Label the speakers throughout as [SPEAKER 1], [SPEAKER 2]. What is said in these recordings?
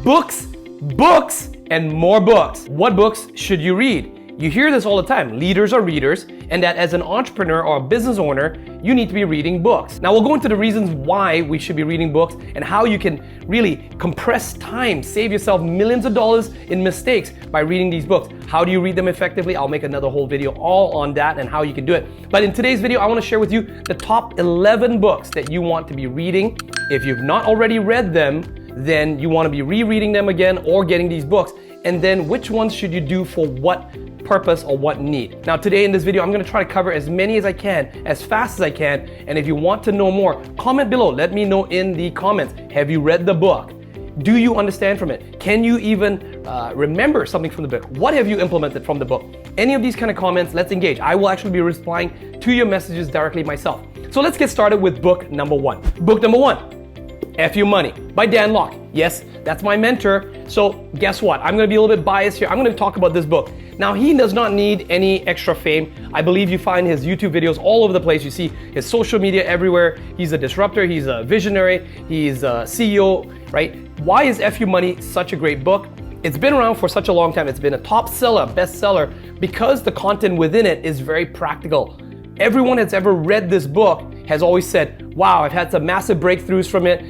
[SPEAKER 1] Books, books, and more books. What books should you read? You hear this all the time. Leaders are readers, and that as an entrepreneur or a business owner, you need to be reading books. Now we'll go into the reasons why we should be reading books and how you can really compress time, save yourself millions of dollars in mistakes by reading these books. How do you read them effectively? I'll make another whole video all on that and how you can do it. But in today's video, I want to share with you the top 11 books that you want to be reading. If you've not already read them, then you want to be rereading them again or getting these books. And then which ones should you do for what purpose or what need. Now today in this video, I'm going to try to cover as many as I can, as fast as I can. And if you want to know more, comment below. Let me know in the comments. Have you read the book? Do you understand from it? Can you even remember something from the book? What have you implemented from the book? Any of these kind of comments, let's engage. I will actually be replying to your messages directly myself. So let's get started with book number one. Book number one, F You Money by Dan Lok. Yes, that's my mentor. So guess what? I'm going to be a little bit biased here. I'm going to talk about this book. Now, he does not need any extra fame. I believe you find his YouTube videos all over the place. You see his social media everywhere. He's a disruptor. He's a visionary. He's a CEO, right? Why is F You Money such a great book? It's been around for such a long time. It's been a top seller, bestseller, because the content within it is very practical. Everyone that's ever read this book has always said, wow, I've had some massive breakthroughs from it,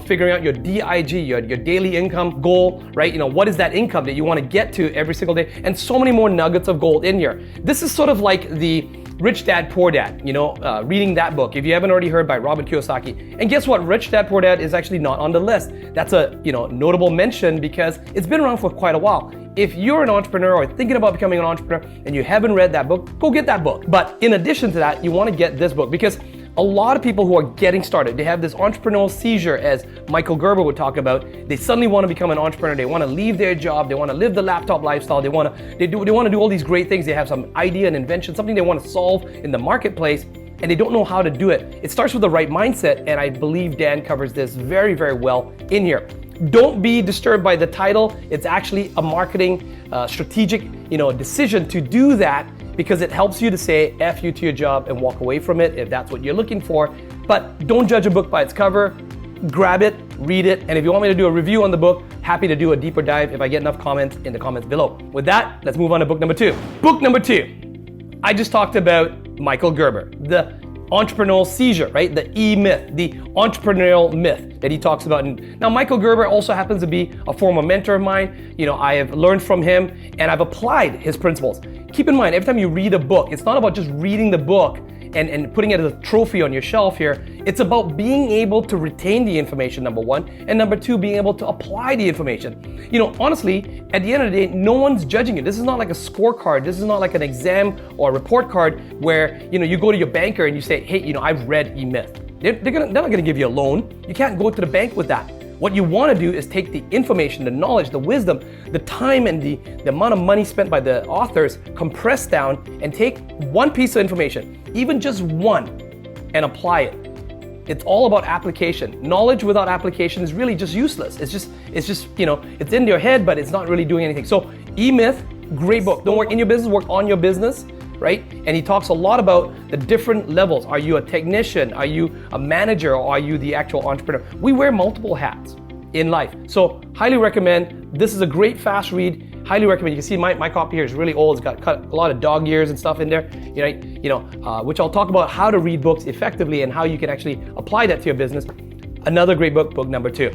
[SPEAKER 1] figuring out your DIG, your daily income goal, right? What is that income that you want to get to every single day? And so many more nuggets of gold in here. This is sort of like the Rich Dad, Poor Dad, reading that book, if you haven't already heard, by Robert Kiyosaki. And guess what? Rich Dad, Poor Dad is actually not on the list. That's a, notable mention because it's been around for quite a while. If you're an entrepreneur or thinking about becoming an entrepreneur and you haven't read that book, go get that book. But in addition to that, you want to get this book because a lot of people who are getting started, they have this entrepreneurial seizure, as Michael Gerber would talk about. They suddenly want to become an entrepreneur. They want to leave their job. They want to live the laptop lifestyle. They want to do all these great things. They have some idea and invention, something they want to solve in the marketplace, and they don't know how to do it. It starts with the right mindset, and I believe Dan covers this very, very well in here. Don't be disturbed by the title. It's actually a marketing strategic, decision to do that, because it helps you to say F you to your job and walk away from it if that's what you're looking for. But don't judge a book by its cover. Grab it, read it, and if you want me to do a review on the book, happy to do a deeper dive if I get enough comments in the comments below. With that, let's move on to book number two. Book number two, I just talked about Michael Gerber, the entrepreneurial seizure, right? The EMyth, the entrepreneurial myth that he talks about. And now, Michael Gerber also happens to be a former mentor of mine. I have learned from him and I've applied his principles. Keep in mind, every time you read a book, it's not about just reading the book and putting it as a trophy on your shelf here. It's about being able to retain the information, number one, and number two, being able to apply the information. Honestly, at the end of the day, no one's judging you. This is not like a scorecard. This is not like an exam or a report card where, you go to your banker and you say, hey, I've read EMyth. They're not gonna give you a loan. You can't go to the bank with that. What you want to do is take the information, the knowledge, the wisdom, the time, and the amount of money spent by the authors, compress down and take one piece of information, even just one, and apply it. It's all about application. Knowledge without application is really just useless. It's just it's in your head, but it's not really doing anything. So EMyth, great book. Don't work in your business, work on your business, right? And he talks a lot about the different levels. Are you a technician? Are you a manager? Or are you the actual entrepreneur? We wear multiple hats in life. So highly recommend. This is a great fast read. Highly recommend. You can see my copy here is really old. It's got a lot of dog ears and stuff in there, which I'll talk about how to read books effectively and how you can actually apply that to your business. Another great book, book number two.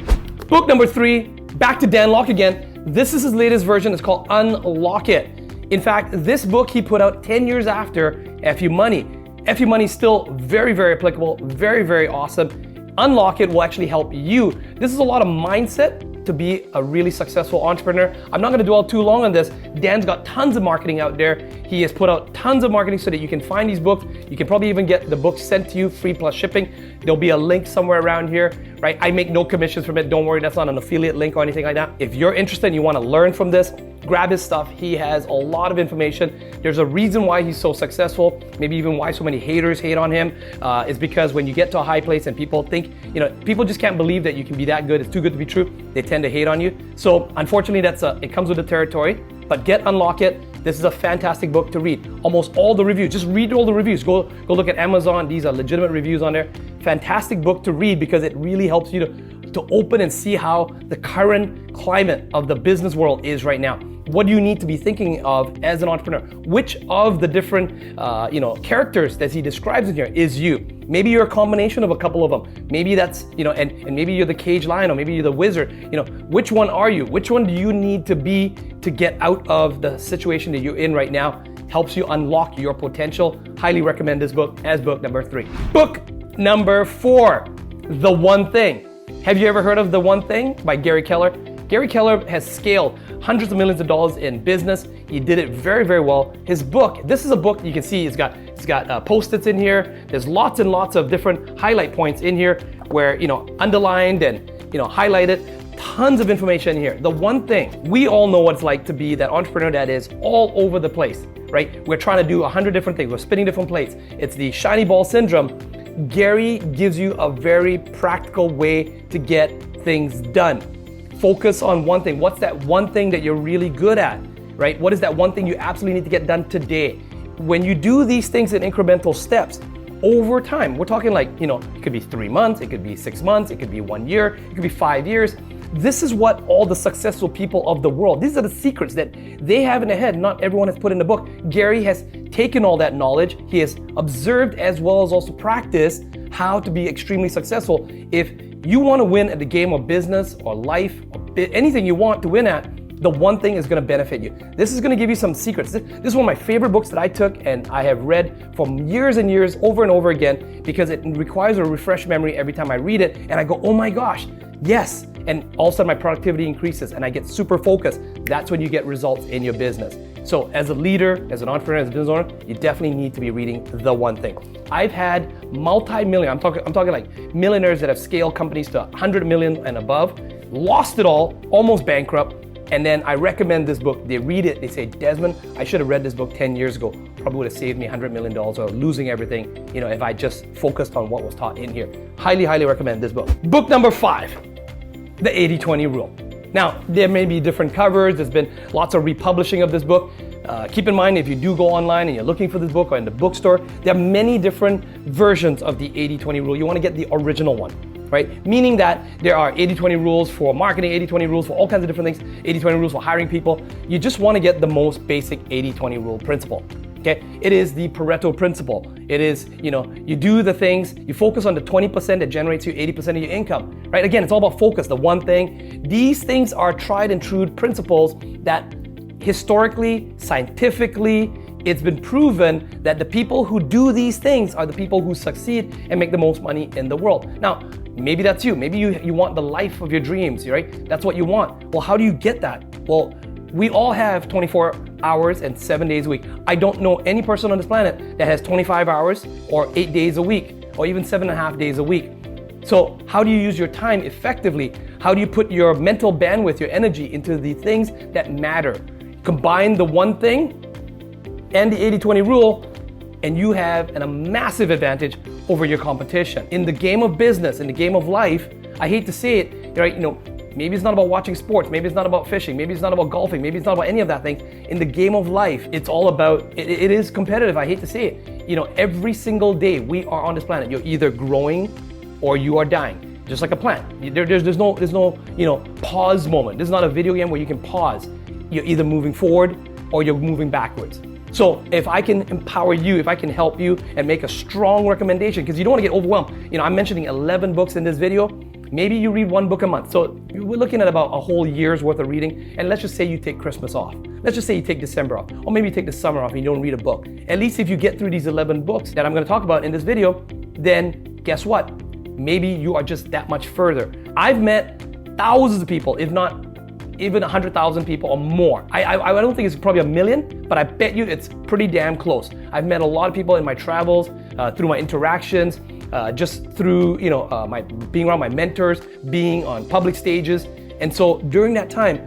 [SPEAKER 1] Book number three, back to Dan Lok again. This is his latest version. It's called Unlock It. In fact, this book he put out 10 years after F You Money. F You Money is still very, very applicable, very, very awesome. Unlock It will actually help you. This is a lot of mindset to be a really successful entrepreneur. I'm not gonna dwell too long on this. Dan's got tons of marketing out there. He has put out tons of marketing so that you can find these books. You can probably even get the books sent to you free plus shipping. There'll be a link somewhere around here, right? I make no commissions from it. Don't worry, that's not an affiliate link or anything like that. If you're interested and you wanna learn from this, grab his stuff. He has a lot of information. There's a reason why he's so successful, maybe even why so many haters hate on him, is because when you get to a high place and people think, people just can't believe that you can be that good, it's too good to be true, they tend to hate on you. So unfortunately, it comes with the territory, but Unlock It. This is a fantastic book to read. Almost all the reviews, just read all the reviews. Go look at Amazon. These are legitimate reviews on there. Fantastic book to read because it really helps you to to open and see how the current climate of the business world is right now. What do you need to be thinking of as an entrepreneur? Which of the different characters that he describes in here is you? Maybe you're a combination of a couple of them. Maybe that's, and maybe you're the caged lion, or maybe you're the wizard. Which one are you? Which one do you need to be to get out of the situation that you're in right now? Helps you unlock your potential. Highly recommend this book as book number 3. Book number 4, The One Thing. Have you ever heard of The One Thing by Gary Keller? Gary Keller has scaled hundreds of millions of dollars in business. He did it very, very well. His book, this is a book you can see it's got post-its in here. There's lots and lots of different highlight points in here where, underlined and, highlighted. Tons of information in here. The One Thing, we all know what it's like to be that entrepreneur that is all over the place, right? We're trying to do 100 different things. We're spinning different plates. It's the shiny ball syndrome. Gary gives you a very practical way to get things done. Focus on one thing. What's that one thing that you're really good at, right? What is that one thing you absolutely need to get done today? When you do these things in incremental steps, over time, we're talking like, it could be 3 months, it could be 6 months, it could be 1 year, it could be 5 years. This is what all the successful people of the world, these are the secrets that they have in their head. Not everyone has put in the book. Gary has taken all that knowledge. He has observed as well as also practiced how to be extremely successful. If you want to win at the game of business or life or anything you want to win at, The One Thing is going to benefit you. This is going to give you some secrets. This is one of my favorite books that I took and I have read for years and years over and over again because it requires a refresh memory every time I read it. And I go, oh my gosh, yes. And all of a sudden my productivity increases and I get super focused. That's when you get results in your business. So as a leader, as an entrepreneur, as a business owner, you definitely need to be reading The One Thing. I've had multi-million, I'm talking like millionaires that have scaled companies to 100 million and above, lost it all, almost bankrupt. And then I recommend this book. They read it, they say, Desmond, I should have read this book 10 years ago. Probably would have saved me $100 million or losing everything, if I just focused on what was taught in here. Highly, highly recommend this book. Book number 5, The 80-20 Rule. Now, there may be different covers. There's been lots of republishing of this book. Keep in mind, if you do go online and you're looking for this book or in the bookstore, there are many different versions of the 80-20 rule. You want to get the original one, right? Meaning that there are 80-20 rules for marketing, 80-20 rules for all kinds of different things, 80-20 rules for hiring people. You just want to get the most basic 80-20 rule principle. Okay, it is the Pareto principle. It is, you do the things, you focus on the 20% that generates you 80% of your income, right? Again, it's all about focus, the one thing. These things are tried and true principles that historically, scientifically, it's been proven that the people who do these things are the people who succeed and make the most money in the world. Now, maybe that's you. Maybe you want the life of your dreams, right? That's what you want. Well, how do you get that? Well, we all have 24 hours and 7 days a week. I don't know any person on this planet that has 25 hours or 8 days a week or even 7.5 days a week. So how do you use your time effectively? How do you put your mental bandwidth, your energy into the things that matter? Combine the one thing and the 80-20 rule and you have a massive advantage over your competition. In the game of business, in the game of life, I hate to say it, right? Maybe it's not about watching sports, maybe it's not about fishing, maybe it's not about golfing, maybe it's not about any of that thing. In the game of life, it's all about, it is competitive, I hate to say it. Every single day we are on this planet, you're either growing or you are dying, just like a plant. There's no pause moment. This is not a video game where you can pause. You're either moving forward or you're moving backwards. So if I can empower you, if I can help you and make a strong recommendation, because you don't want to get overwhelmed. I'm mentioning 11 books in this video. Maybe you read 1 book a month. So we're looking at about a whole year's worth of reading. And let's just say you take Christmas off. Let's just say you take December off. Or maybe you take the summer off and you don't read a book. At least if you get through these 11 books that I'm going to talk about in this video, then guess what? Maybe you are just that much further. I've met thousands of people, if not even 100,000 people or more. I don't think it's probably 1 million, but I bet you it's pretty damn close. I've met a lot of people in my travels, through my interactions, just through my being around my mentors, being on public stages. And so during that time,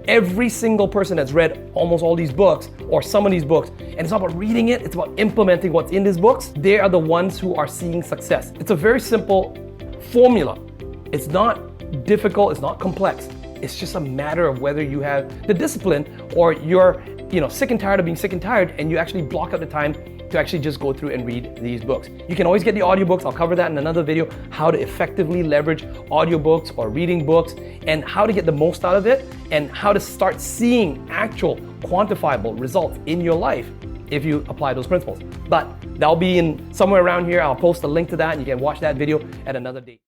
[SPEAKER 1] every single person that's read almost all these books or some of these books, and it's not about reading it, it's about implementing what's in these books, they are the ones who are seeing success. It's a very simple formula. It's not difficult, it's not complex. It's just a matter of whether you have the discipline or you're sick and tired of being sick and tired and you actually block out the time to actually just go through and read these books. You can always get the audiobooks. I'll cover that in another video, how to effectively leverage audiobooks or reading books and how to get the most out of it and how to start seeing actual quantifiable results in your life if you apply those principles. But that'll be in somewhere around here. I'll post a link to that and you can watch that video at another date.